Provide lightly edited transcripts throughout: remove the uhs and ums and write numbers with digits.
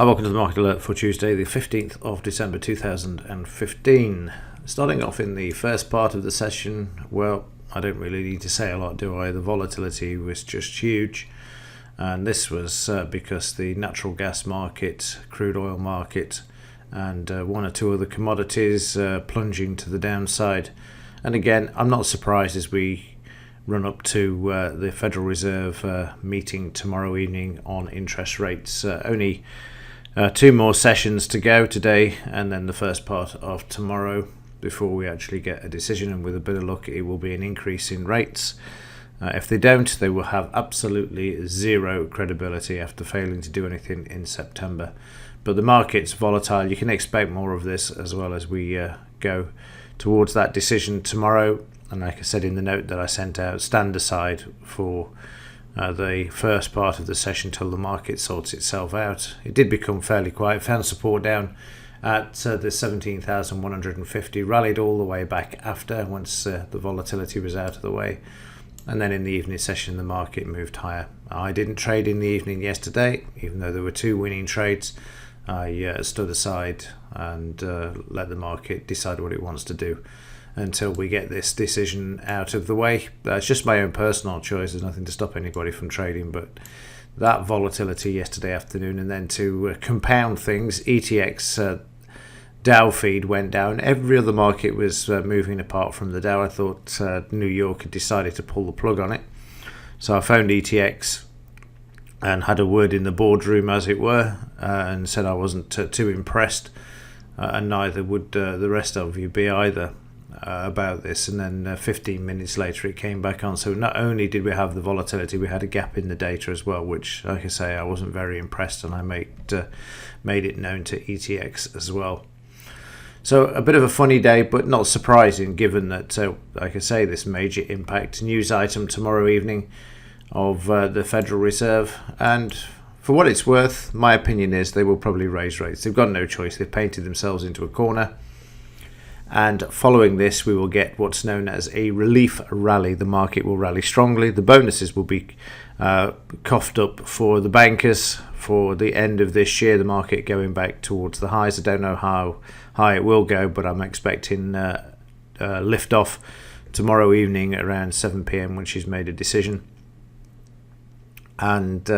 Hi, welcome to the Market Alert for Tuesday, the 15th of December 2015. Starting off in the first part of the session, well, I don't really need to say a lot, do I? The volatility was just huge, and this was because the natural gas market, crude oil market, and one or two other commodities plunging to the downside. And again, I'm not surprised as we run up to the Federal Reserve meeting tomorrow evening on interest rates. Only two more sessions to go today and then the first part of tomorrow before we actually get a decision, and with a bit of luck it will be an increase in rates. If they don't, they will have absolutely zero credibility after failing to do anything in September. But the market's volatile. You can expect more of this as well as we go towards that decision tomorrow. And like I said in the note that I sent out, stand aside for the first part of the session till the market sorts itself out. It did become fairly quiet, found support down at the 17,150, rallied all the way back after once the volatility was out of the way, and then in the evening session the market moved higher. I didn't trade in the evening yesterday, even though there were two winning trades. I stood aside and let the market decide what it wants to do until we get this decision out of the way. That's just my own personal choice. There's nothing to stop anybody from trading, but that volatility yesterday afternoon, and then to compound things, ETX Dow feed went down. Every other market was moving apart from the Dow. I thought New York had decided to pull the plug on it. So I phoned ETX and had a word in the boardroom, as it were, and said I wasn't too impressed, and neither would the rest of you be either. About this. And then 15 minutes later it came back on. So not only did we have the volatility, we had a gap in the data as well, which, like I say, I wasn't very impressed, and I made it known to ETX as well. So a bit of a funny day, but not surprising given that, like I say, this major impact news item tomorrow evening of the Federal Reserve. And for what it's worth, my opinion is they will probably raise rates. They've got no choice. They've painted themselves into a corner. And following this, we will get what's known as a relief rally. The market will rally strongly. The bonuses will be coughed up for the bankers for the end of this year. The market going back towards the highs. I don't know how high it will go, but I'm expecting lift off tomorrow evening around 7 p.m. when she's made a decision. And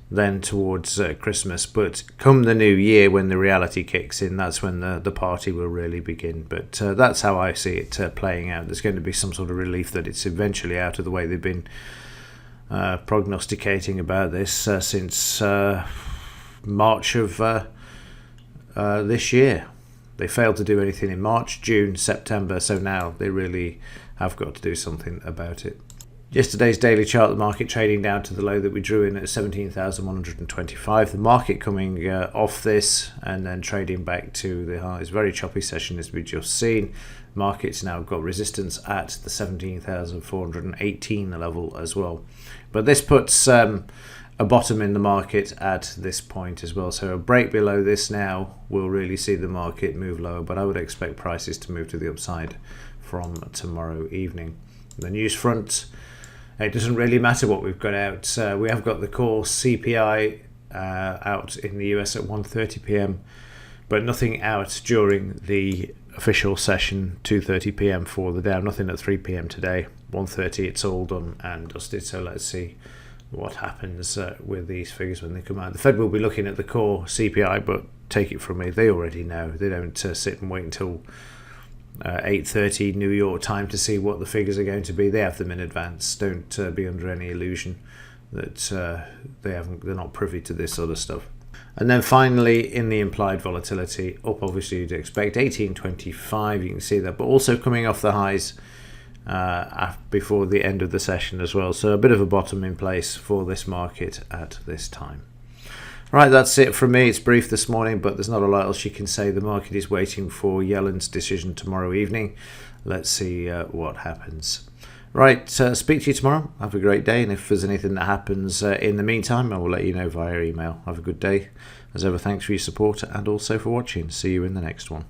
then towards Christmas. But come the new year, when the reality kicks in, that's when the party will really begin. But that's how I see it playing out. There's going to be some sort of relief that it's eventually out of the way. They've been prognosticating about this since March of this year. They failed to do anything in March, June, September, so now they really have got to do something about it. Yesterday's daily chart, the market trading down to the low that we drew in at 17,125. The market coming off this and then trading back to the highs. Very choppy session as we've just seen. Market's now got resistance at the 17,418 level as well. But this puts a bottom in the market at this point as well. So a break below this now will really see the market move lower. But I would expect prices to move to the upside from tomorrow evening. The news front. It doesn't really matter what we've got out. We have got the core CPI out in the US at 1:30 p.m, but nothing out during the official session, 2:30 p.m. for the Dow. Nothing at 3 p.m. today. 1:30, it's all done and dusted. So let's see what happens with these figures when they come out. The Fed will be looking at the core CPI, but take it from me, they already know. They don't sit and wait until 8:30 New York time to see what the figures are going to be. They have them in advance. Don't be under any illusion that they're not privy to this sort of stuff. And then finally, in the implied volatility, up obviously you'd expect 1825. You can see that, but also coming off the highs before the end of the session as well. So a bit of a bottom in place for this market at this time. Right, that's it from me. It's brief this morning, but there's not a lot else you can say. The market is waiting for Yellen's decision tomorrow evening. Let's see what happens. Right, speak to you tomorrow. Have a great day, and if there's anything that happens in the meantime, I will let you know via email. Have a good day. As ever, thanks for your support and also for watching. See you in the next one.